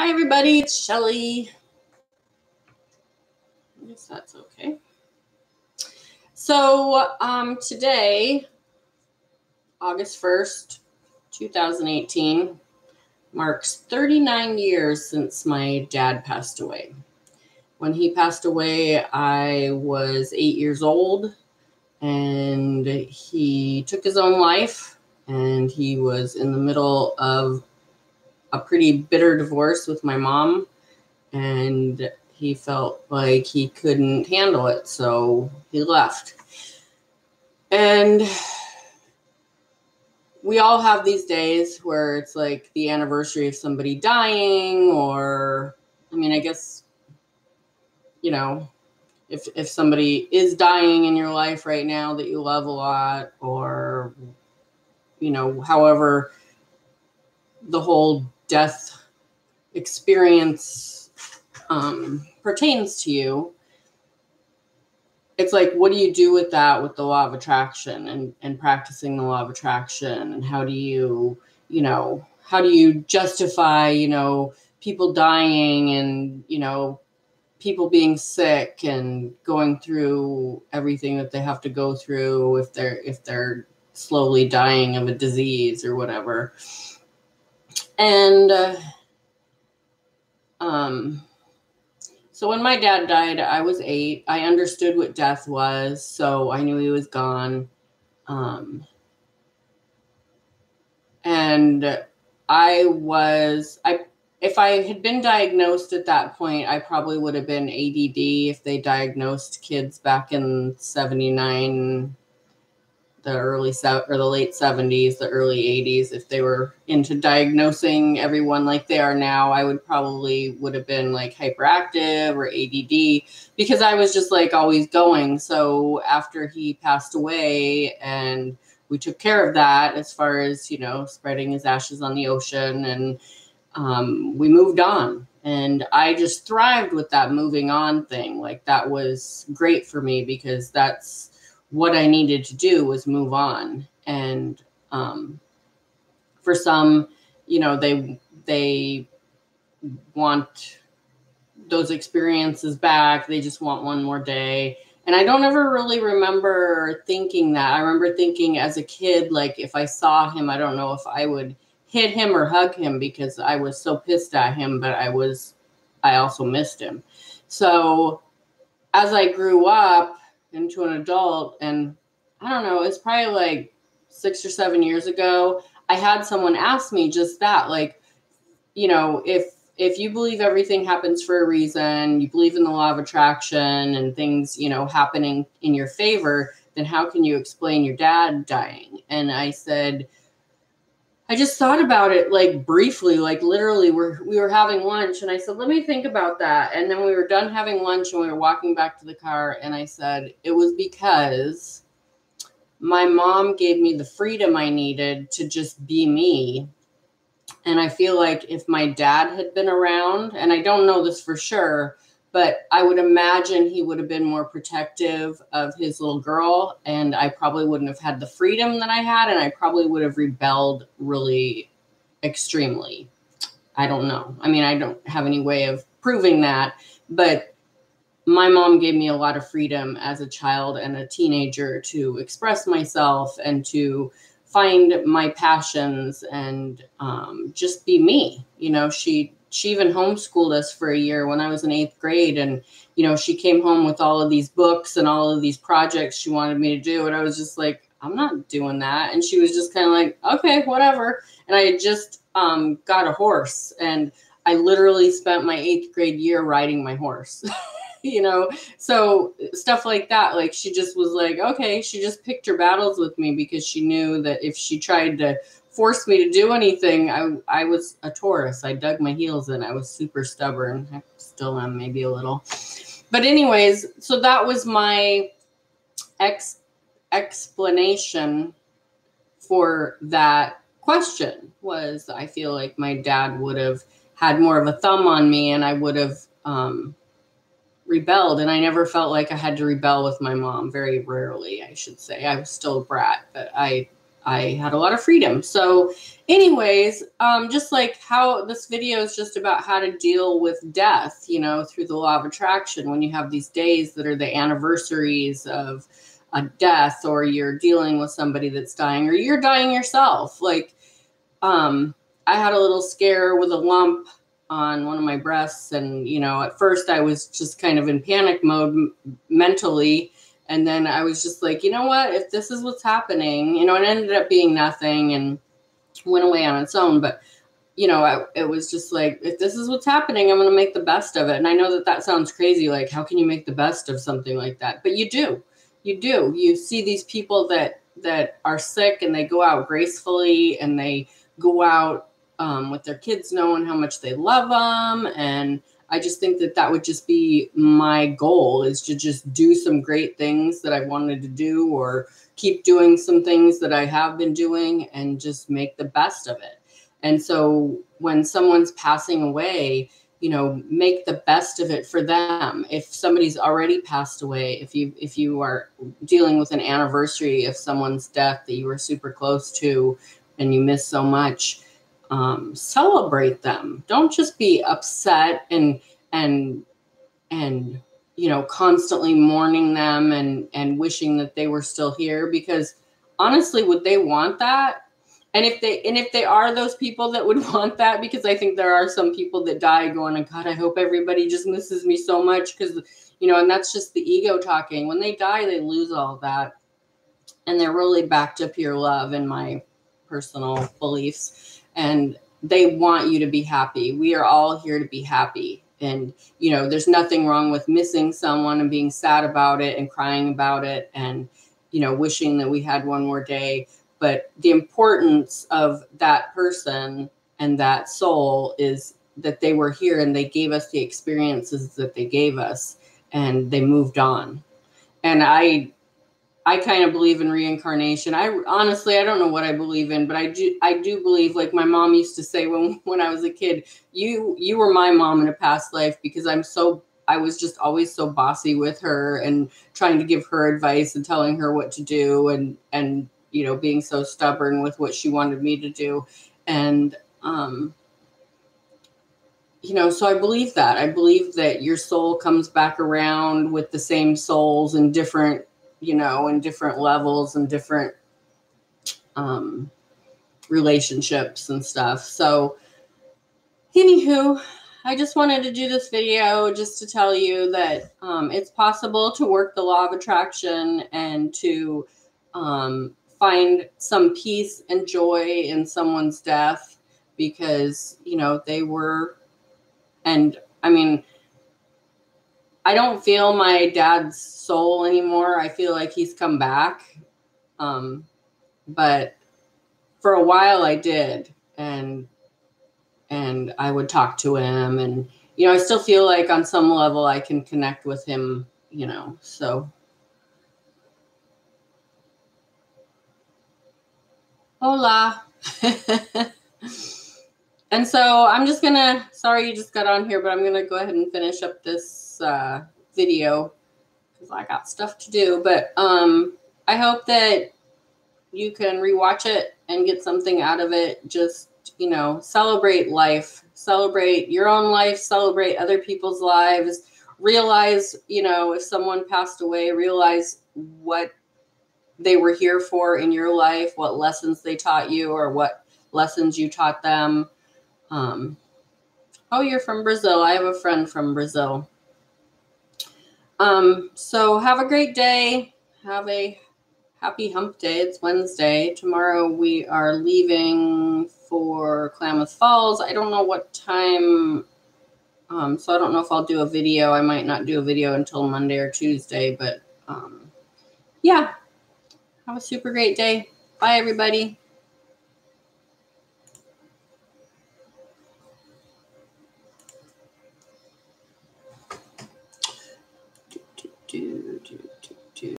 Hi, everybody. It's Shelly. I guess that's okay. So today, August 1st, 2018, marks 39 years since my dad passed away. When he passed away, I was 8 years old, and he took his own life, and he was in the middle of a pretty bitter divorce with my mom, and he felt like he couldn't handle it, so he left. And we all have these days where it's like the anniversary of somebody dying, or, I mean, I guess, you know, if somebody is dying in your life right now that you love a lot, or, you know, however the whole death experience pertains to you, it's like, what do you do with that, with the law of attraction and practicing the law of attraction? And how do you justify, people dying and, people being sick and going through everything that they have to go through if they're slowly dying of a disease or whatever. And so when my dad died, I was 8. I understood what death was, so I knew he was gone. And if I had been diagnosed at that point, I probably would have been ADD if they diagnosed kids back in 79, the late 70s, the early 80s. If they were into diagnosing everyone like they are now, I would have been like hyperactive or ADD, because I was just like always going. So after he passed away, and we took care of that as far as, spreading his ashes on the ocean, and we moved on. And I just thrived with that moving on thing. Like, that was great for me, because that's what I needed to do, was move on. And for some, they want those experiences back. They just want one more day. And I don't ever really remember thinking that. I remember thinking as a kid, like, if I saw him, I don't know if I would hit him or hug him, because I was so pissed at him, but I also missed him. So as I grew up into an adult, and I don't know, it's probably like 6 or 7 years ago, I had someone ask me just that, like, if you believe everything happens for a reason, you believe in the law of attraction and things, happening in your favor, then how can you explain your dad dying? And I said, I just thought about it, like, briefly, like, literally we were having lunch, and I said, let me think about that. And then we were done having lunch, and we were walking back to the car, and I said, it was because my mom gave me the freedom I needed to just be me. And I feel like if my dad had been around, and I don't know this for sure, but I would imagine he would have been more protective of his little girl, and I probably wouldn't have had the freedom that I had, and I probably would have rebelled really extremely. I don't know. I mean, I don't have any way of proving that, but my mom gave me a lot of freedom as a child and a teenager to express myself and to find my passions and just be me. She even homeschooled us for a year when I was in 8th grade. And, she came home with all of these books and all of these projects she wanted me to do. And I was just like, I'm not doing that. And she was just kind of like, okay, whatever. And I had just got a horse, and I literally spent my 8th grade year riding my horse. So stuff like that. Like, she just was like, okay, she just picked her battles with me, because she knew that if she tried to force me to do anything, I was a Taurus. I dug my heels in. I was super stubborn. I still am, maybe a little. But anyways, so that was my explanation for that question, was I feel like my dad would have had more of a thumb on me, and I would have rebelled. And I never felt like I had to rebel with my mom. Very rarely, I should say. I was still a brat, but I I had a lot of freedom. So anyways, just like how this video is just about how to deal with death, you know, through the law of attraction, when you have these days that are the anniversaries of a death, or you're dealing with somebody that's dying, or you're dying yourself. Like, I had a little scare with a lump on one of my breasts. And, you know, at first I was just kind of in panic mode mentally. And then I was just like, you know what, if this is what's happening, you know, it ended up being nothing and went away on its own. But, you know, it was just like, if this is what's happening, I'm going to make the best of it. And I know that sounds crazy. Like, how can you make the best of something like that? But you do. You see these people that are sick, and they go out gracefully, and they go out with their kids knowing how much they love them. And I just think that would just be my goal, is to just do some great things that I wanted to do, or keep doing some things that I have been doing, and just make the best of it. And so when someone's passing away, you know, make the best of it for them. If somebody's already passed away, if you are dealing with an anniversary of someone's death that you were super close to and you miss so much, celebrate them. Don't just be upset and you know, constantly mourning them and wishing that they were still here, because honestly, would they want that? And if they are those people that would want that, because I think there are some people that die going, oh God, I hope everybody just misses me so much, because, you know, and that's just the ego talking. When they die, they lose all that, and they're really back to pure love, in my personal beliefs. And they want you to be happy. We are all here to be happy. And, you know, there's nothing wrong with missing someone and being sad about it and crying about it and, you know, wishing that we had one more day. But the importance of that person and that soul is that they were here and they gave us the experiences that they gave us, and they moved on. And I kind of believe in reincarnation. I honestly, I don't know what I believe in, but I do believe, like my mom used to say when I was a kid, you were my mom in a past life, because I was just always so bossy with her and trying to give her advice and telling her what to do, and you know, being so stubborn with what she wanted me to do. And you know, so I believe that your soul comes back around with the same souls in different, you know, in different levels and different relationships and stuff. So anywho, I just wanted to do this video just to tell you that it's possible to work the law of attraction and to find some peace and joy in someone's death, because, you know, they were, and I mean, I don't feel my dad's soul anymore. I feel like he's come back. But for a while I did. And I would talk to him, and, you know, I still feel like on some level I can connect with him, you know, so. Hola. And so I'm just gonna, sorry you just got on here, but I'm gonna go ahead and finish up this video, because I got stuff to do. But I hope that you can rewatch it and get something out of it. Just, you know, celebrate life, celebrate your own life, celebrate other people's lives. Realize, you know, if someone passed away, realize what they were here for in your life, what lessons they taught you, or what lessons you taught them. Oh, you're from Brazil. I have a friend from Brazil. So have a great day. Have a happy hump day. It's Wednesday. Tomorrow we are leaving for Klamath Falls. I don't know what time. So I don't know if I'll do a video. I might not do a video until Monday or Tuesday, but yeah, have a super great day. Bye, everybody. Do.